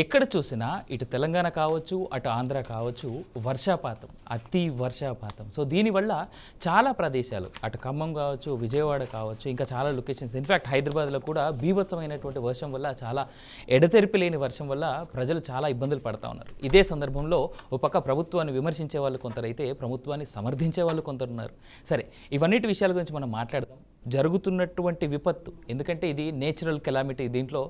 ఎక్కడ చూసినా ఇటు తెలంగాణ కావచ్చు, అటు ఆంధ్ర కావచ్చు, వర్షపాతం, అతి వర్షపాతం. సో దీనివల్ల చాలా ప్రదేశాలు, అటు ఖమ్మం కావచ్చు, విజయవాడ కావచ్చు, ఇంకా చాలా లొకేషన్స్, ఇన్ఫ్యాక్ట్ హైదరాబాద్లో కూడా బీభత్సమైనటువంటి వర్షం వల్ల, చాలా ఎడతెరిపి లేని వర్షం వల్ల ప్రజలు చాలా ఇబ్బందులు పడతా ఉన్నారు. ఇదే సందర్భంలో ఒక పక్క ప్రభుత్వాన్ని విమర్శించే వాళ్ళు కొందరైతే ప్రభుత్వాన్ని సమర్థించే వాళ్ళు కొందరున్నారు. సరే, ఇవన్నిటి విషయాల గురించి మనం మాట్లాడదాం. జరుగుతున్నటువంటి విపత్తు, ఎందుకంటే ఇది నేచురల్ కెలామిటీ, దీంట్లో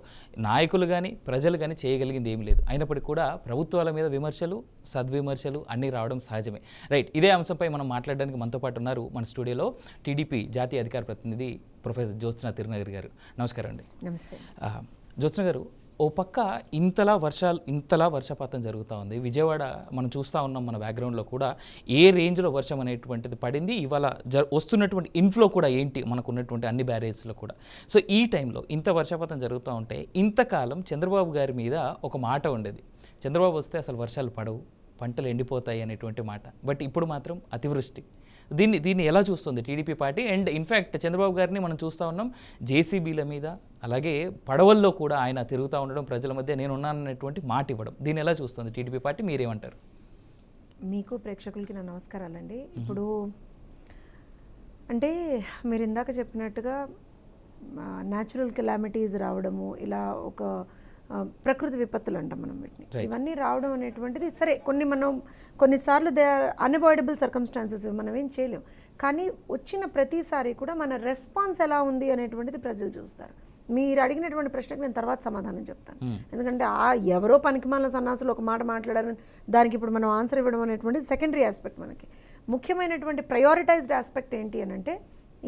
నాయకులు కానీ ప్రజలు కానీ చేయగలిగింది ఏమీ లేదు. అయినప్పటికీ కూడా ప్రభుత్వాల మీద విమర్శలు, సద్విమర్శలు అన్నీ రావడం సహజమే. రైట్, ఇదే అంశంపై మనం మాట్లాడడానికి మనతో పాటు ఉన్నారు మన స్టూడియోలో టీడీపీ జాతీయ అధికార ప్రతినిధి ప్రొఫెసర్ జ్యోత్స్న తిరునగరి గారు. నమస్కారం అండి. నమస్తే. జ్యోత్స్న గారు, ఓ పక్క ఇంతలా వర్షపాతం జరుగుతూ ఉంది. విజయవాడ మనం చూస్తూ ఉన్నాం, మన బ్యాక్గ్రౌండ్లో కూడా ఏ రేంజ్లో వర్షం అనేటువంటిది పడింది. ఇవాళ వస్తున్నటువంటి ఇన్ఫ్లో కూడా ఏంటి, మనకు ఉన్నటువంటి అన్ని బ్యారేజ్లో కూడా. సో ఈ టైంలో ఇంత వర్షపాతం జరుగుతూ ఉంటే, ఇంతకాలం చంద్రబాబు గారి మీద ఒక మాట ఉండేది, చంద్రబాబు వస్తే అసలు వర్షాలు పడవు, పంటలు ఎండిపోతాయి అనేటువంటి మాట. బట్ ఇప్పుడు మాత్రం అతివృష్టి. దీన్ని ఎలా చూస్తుంది TDP party? And in fact Chandrababu గారిని మనం చూస్తూ ఉన్నాం జేసీబీల మీద, అలాగే పడవల్లో కూడా ఆయన తిరుగుతూ ఉండడం, ప్రజల మధ్య నేనున్నాననేటువంటి మాట ఇవ్వడం. దీన్ని ఎలా చూస్తుంది టీడీపీ పార్టీ? మీరేమంటారు? మీకు ప్రేక్షకులకి నా నమస్కారాలండి. ఇప్పుడు అంటే మీరు ఇందాక చెప్పినట్టుగా న్యాచురల్ కెలామిటీస్ రావడము, ఇలా ఒక ప్రకృతి విపత్తులు అంటాం మనం వీటిని, ఇవన్నీ రావడం అనేటువంటిది సరే, కొన్నిసార్లు దే ఆర్ అన్అవాయిడబుల్ సర్కమ్స్టాన్సెస్, మనం ఏం చేయలేం. కానీ వచ్చిన ప్రతిసారి కూడా మన రెస్పాన్స్ ఎలా ఉంది అనేటువంటిది ప్రజలు చూస్తారు. మీరు అడిగినటువంటి ప్రశ్నకు నేను తర్వాత సమాధానం చెప్తాను. ఎందుకంటే ఎవరో పనికిమాలిన సన్నాసులు ఒక మాట మాట్లాడారని దానికి ఇప్పుడు మనం ఆన్సర్ ఇవ్వడం అనేటువంటిది సెకండరీ ఆస్పెక్ట్. మనకి ముఖ్యమైనటువంటి ప్రయారిటైజ్డ్ ఆస్పెక్ట్ ఏంటి అని అంటే,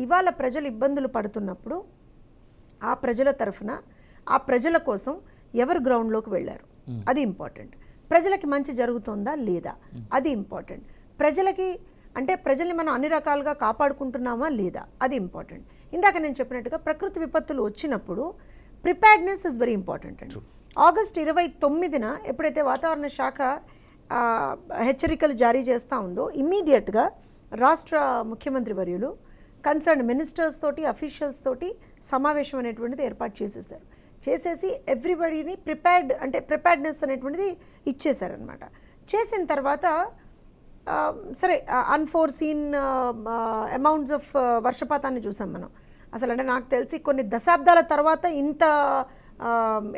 ఇవాళ ప్రజలు ఇబ్బందులు పడుతున్నప్పుడు ఆ ప్రజల తరఫున, ఆ ప్రజల కోసం ఎవరు గ్రౌండ్లోకి వెళ్ళారు, అది ఇంపార్టెంట్. ప్రజలకి మంచి జరుగుతుందా లేదా, అది ఇంపార్టెంట్. ప్రజల్ని మనం అన్ని రకాలుగా కాపాడుకుంటున్నామా లేదా, అది ఇంపార్టెంట్. ఇందాక నేను చెప్పినట్టుగా ప్రకృతి విపత్తులు వచ్చినప్పుడు ప్రిపేర్డ్నెస్ ఇస్ వెరీ ఇంపార్టెంట్ అండి. ఆగస్ట్ 29న ఎప్పుడైతే వాతావరణ శాఖ హెచ్చరికలు జారీ చేస్తూ ఉందో, ఇమ్మీడియట్గా రాష్ట్ర ముఖ్యమంత్రి వర్యులు కన్సర్న్ మినిస్టర్స్ తోటి, అఫీషియల్స్ తోటి సమావేశం అనేటువంటిది ఏర్పాటు చేసేసి ఎవ్రీబడీని ప్రిపేర్డ్నెస్ అనేటువంటిది ఇచ్చేశారనమాట. చేసిన తర్వాత సరే, అన్ఫోర్సీన్ అమౌంట్స్ ఆఫ్ వర్షపాతాన్ని చూసాం మనం. అసలు అంటే నాకు తెలిసి కొన్ని దశాబ్దాల తర్వాత ఇంత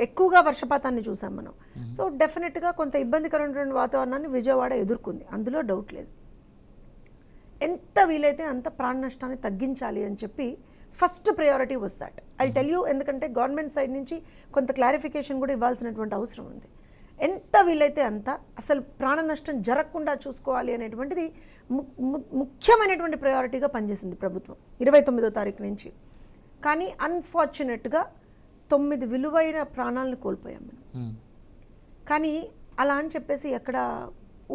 ఎక్కువగా వర్షపాతాన్ని చూసాం మనం. సో డెఫినెట్గా కొంత ఇబ్బందికరమైనటువంటి వాతావరణాన్ని విజయవాడ ఎదుర్కొంది, అందులో డౌట్ లేదు. ఎంత వీలైతే అంత ప్రాణ నష్టాన్ని తగ్గించాలి అని చెప్పి first priority was that. I tell you, ఎందుకంటే గవర్నమెంట్ సైడ్ నుంచి కొంత క్లారిఫికేషన్ కూడా ఇవ్వాల్సినటువంటి అవసరం ఉంది. ఎంత వీలైతే అంత అసలు ప్రాణ నష్టం జరగకుండా చూసుకోవాలి అనేటువంటిది ముఖ్యమైనటువంటి ప్రయారిటీగా పనిచేసింది ప్రభుత్వం 29వ తారీఖు నుంచి. కానీ అన్ఫార్చునేట్గా 9 విలువైన ప్రాణాలను కోల్పోయాం మనం. కానీ అలా అని చెప్పేసి ఎక్కడ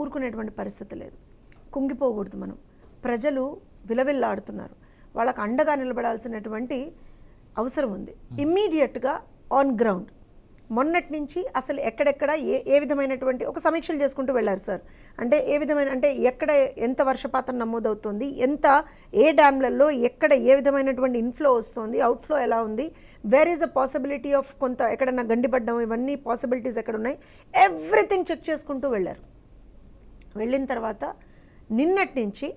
ఊరుకునేటువంటి పరిస్థితి లేదు, కుంగిపోకూడదు మనం. ప్రజలు విలవిల్లాడుతున్నారు, వాళ్ళకు అండగా నిలబడాల్సినటువంటి అవసరం ఉంది. ఇమ్మీడియట్గా ఆన్ గ్రౌండ్ మొన్నటి నుంచి అసలు ఎక్కడెక్కడ ఏ విధమైనటువంటి ఒక సమీక్షలు చేసుకుంటూ వెళ్ళారు సార్. అంటే ఏ విధమైన, అంటే ఎక్కడ ఎంత వర్షపాతం నమోదవుతుంది, ఏ డ్యామ్లలో ఎక్కడ ఏ విధమైనటువంటి ఇన్ఫ్లో వస్తుంది, అవుట్ఫ్లో ఎలా ఉంది, where is a possibility of కొంత ఎక్కడన్నా గండిపడ్డం, ఇవన్నీ పాసిబిలిటీస్ ఎక్కడ ఉన్నాయి, ఎవ్రీథింగ్ చెక్ చేసుకుంటూ వెళ్ళారు. వెళ్ళిన తర్వాత నిన్నటి నుంచి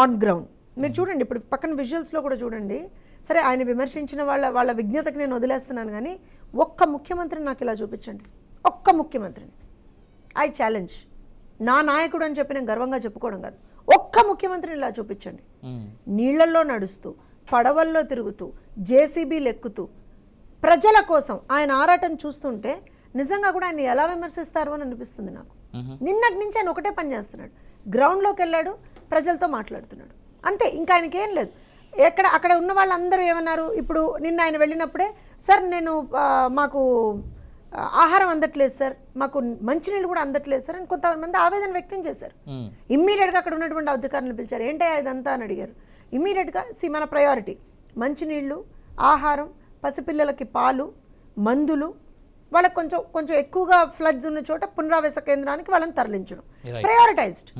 ఆన్ గ్రౌండ్ మీరు చూడండి, ఇప్పుడు పక్కన విజువల్స్లో కూడా చూడండి. సరే, ఆయన విమర్శించిన వాళ్ళ విజ్ఞతకి నేను వదిలేస్తున్నాను, కానీ ఒక్క ముఖ్యమంత్రిని నాకు ఇలా చూపించండి, ఒక్క ముఖ్యమంత్రిని. ఐ ఛాలెంజ్, నా నాయకుడు అని చెప్పి నేను గర్వంగా చెప్పుకోవడం కాదు, ఒక్క ముఖ్యమంత్రిని ఇలా చూపించండి. నీళ్లల్లో నడుస్తూ, పడవల్లో తిరుగుతూ, జేసీబీలు ఎక్కుతూ, ప్రజల కోసం ఆయన ఆరాటం చూస్తుంటే నిజంగా కూడా ఆయన ఎలా విమర్శిస్తారు అని అనిపిస్తుంది నాకు. నిన్నటి నుంచి ఆయన ఒకటే పని చేస్తున్నాడు, గ్రౌండ్లోకి వెళ్ళాడు, ప్రజలతో మాట్లాడుతున్నాడు, అంతే. ఇంకా ఆయనకి ఏం లేదు. అక్కడ ఉన్న వాళ్ళందరూ ఏమన్నారు, ఇప్పుడు నిన్న ఆయన వెళ్ళినప్పుడే, సార్ మాకు ఆహారం అందట్లేదు సార్, మాకు మంచినీళ్ళు కూడా అందట్లేదు సార్ అని కొంతమంది ఆవేదన వ్యక్తం చేశారు. ఇమ్మీడియట్గా అక్కడ ఉన్నటువంటి అధికారులను పిలిచారు, ఏంటో ఇదంతా అని అడిగారు. ఇమ్మీడియట్గా మన ప్రయారిటీ మంచినీళ్ళు, ఆహారం, పసిపిల్లలకి పాలు, మందులు, వాళ్ళకి కొంచెం ఎక్కువగా ఫ్లడ్స్ ఉన్న చోట పునరావాస కేంద్రానికి వాళ్ళని తరలించడం ప్రయారిటైజ్డ్,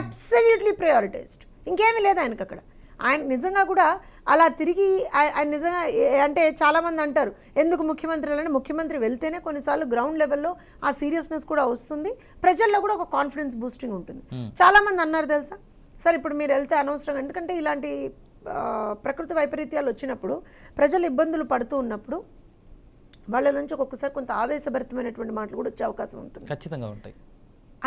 అబ్సల్యూట్లీ ప్రయారిటైజ్డ్. ఇంకేమీ లేదు ఆయనకు అక్కడ. ఆయన నిజంగా కూడా అలా తిరిగి ఆయన నిజంగా అంటే చాలామంది అంటారు ఎందుకు ముఖ్యమంత్రి వెళ్తేనే కొన్నిసార్లు గ్రౌండ్ లెవెల్లో ఆ సీరియస్నెస్ కూడా వస్తుంది, ప్రజల్లో కూడా ఒక కాన్ఫిడెన్స్ బూస్టింగ్ ఉంటుంది. చాలామంది అన్నారు తెలుసా సార్ ఇప్పుడు మీరు వెళ్తే అనవసరంగా, ఎందుకంటే ఇలాంటి ప్రకృతి వైపరీత్యాలు వచ్చినప్పుడు ప్రజలు ఇబ్బందులు పడుతూ ఉన్నప్పుడు వాళ్ళ నుంచి ఒక్కొక్కసారి కొంత ఆవేశభరితమైనటువంటి మాటలు కూడా వచ్చే అవకాశం ఉంటుంది. ఖచ్చితంగా ఉంటాయి.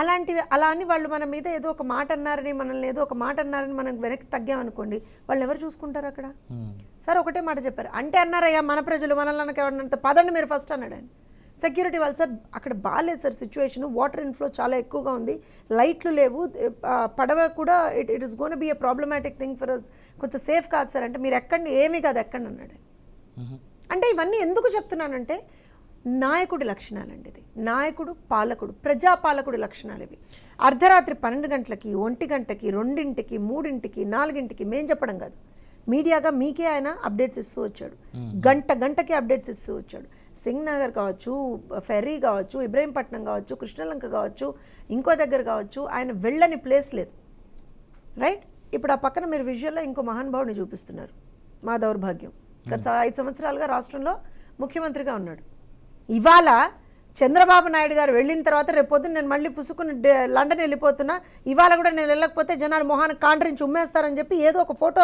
అలాంటివి అలా అని వాళ్ళు మన మీద ఏదో ఒక మాట అన్నారని మనల్ని ఏదో ఒక మాట అన్నారని మనం వెనక్కి తగ్గామనుకోండి, వాళ్ళు ఎవరు చూసుకుంటారు అక్కడ? సార్ ఒకటే మాట చెప్పారు, అంటే అన్నారయ్యా మన ప్రజలు మనల్ని ఎవరినంత పదండి మీరు ఫస్ట్ అన్నాడు ఆయన. సెక్యూరిటీ వాళ్ళు సార్ అక్కడ బాగాలేదు సార్ సిచ్యువేషన్, వాటర్ ఇన్ఫ్లో చాలా ఎక్కువగా ఉంది, లైట్లు లేవు, పడవ కూడా it is gonna be a problematic thing for us, కొంత సేఫ్ కాదు సార్ అంటే మీరు ఎక్కండి, ఏమీ కాదు ఎక్కండి అన్నాడు. అంటే ఇవన్నీ ఎందుకు చెప్తున్నానంటే నాయకుడి లక్షణాలండి ఇది, నాయకుడు పాలకుడు ప్రజాపాలకుడి లక్షణాలు ఇవి. అర్ధరాత్రి 12 గంటలకి 1 గంటకి 2ంటికి 3ంటికి 4ంటికి మేం చెప్పడం కాదు, మీడియాగా మీకే ఆయన అప్డేట్స్ ఇస్తూ వచ్చాడు, గంటకి అప్డేట్స్ ఇస్తూ వచ్చాడు. సింగ్ నగర్ కావచ్చు, ఫెర్రీ కావచ్చు, ఇబ్రహీంపట్నం కావచ్చు, కృష్ణలంక కావచ్చు, ఇంకో దగ్గర కావచ్చు, ఆయన వెళ్ళని ప్లేస్ లేదు. రైట్, ఇప్పుడు ఆ పక్కన మీరు విజువల్లో ఇంకో మహానుభావుని చూపిస్తున్నారు, మా దౌర్భాగ్యం గత 5 సంవత్సరాలుగా రాష్ట్రంలో ముఖ్యమంత్రిగా ఉన్నాడు. ఇవాళ చంద్రబాబు నాయుడు గారు వెళ్ళిన తర్వాత రేపు పొద్దున్న నేను మళ్ళీ పుసుకుని లండన్ వెళ్ళిపోతున్నా, ఇవాళ కూడా నేను వెళ్ళకపోతే జనాలు మొహాన్ని కాండ్రించి ఉమ్మేస్తారని చెప్పి ఏదో ఒక ఫోటో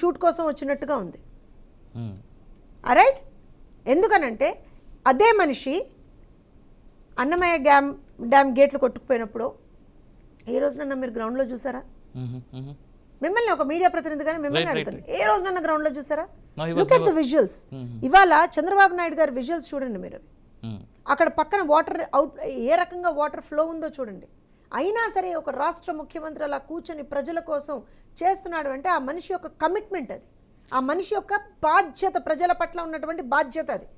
షూట్ కోసం వచ్చినట్టుగా ఉంది. రైట్, ఎందుకనంటే అదే మనిషి అన్నమయ్య డ్యామ్ గేట్లు కొట్టుకుపోయినప్పుడు ఏ రోజునన్నా మీరు గ్రౌండ్లో చూసారా? మిమ్మల్ని ఒక మీడియా ప్రతినిధిగానే మిమ్మల్ని అడుగుతాను, ఏ రోజునన్నా గ్రౌండ్లో చూసారా? Look at the visuals. ఇవాళ చంద్రబాబు నాయుడు గారి విజువల్స్ చూడండి మీరు, అక్కడ పక్కన వాటర్ అవుట్ ఏ రకంగా వాటర్ ఫ్లో ఉందో చూడండి. అయినా సరే ఒక రాష్ట్ర ముఖ్యమంత్రి అలా కూర్చొని ప్రజల కోసం చేస్తున్నాడు అంటే ఆ మనిషి యొక్క కమిట్మెంట్ అది, ఆ మనిషి యొక్క బాధ్యత, ప్రజల పట్ల ఉన్నటువంటి బాధ్యత అది.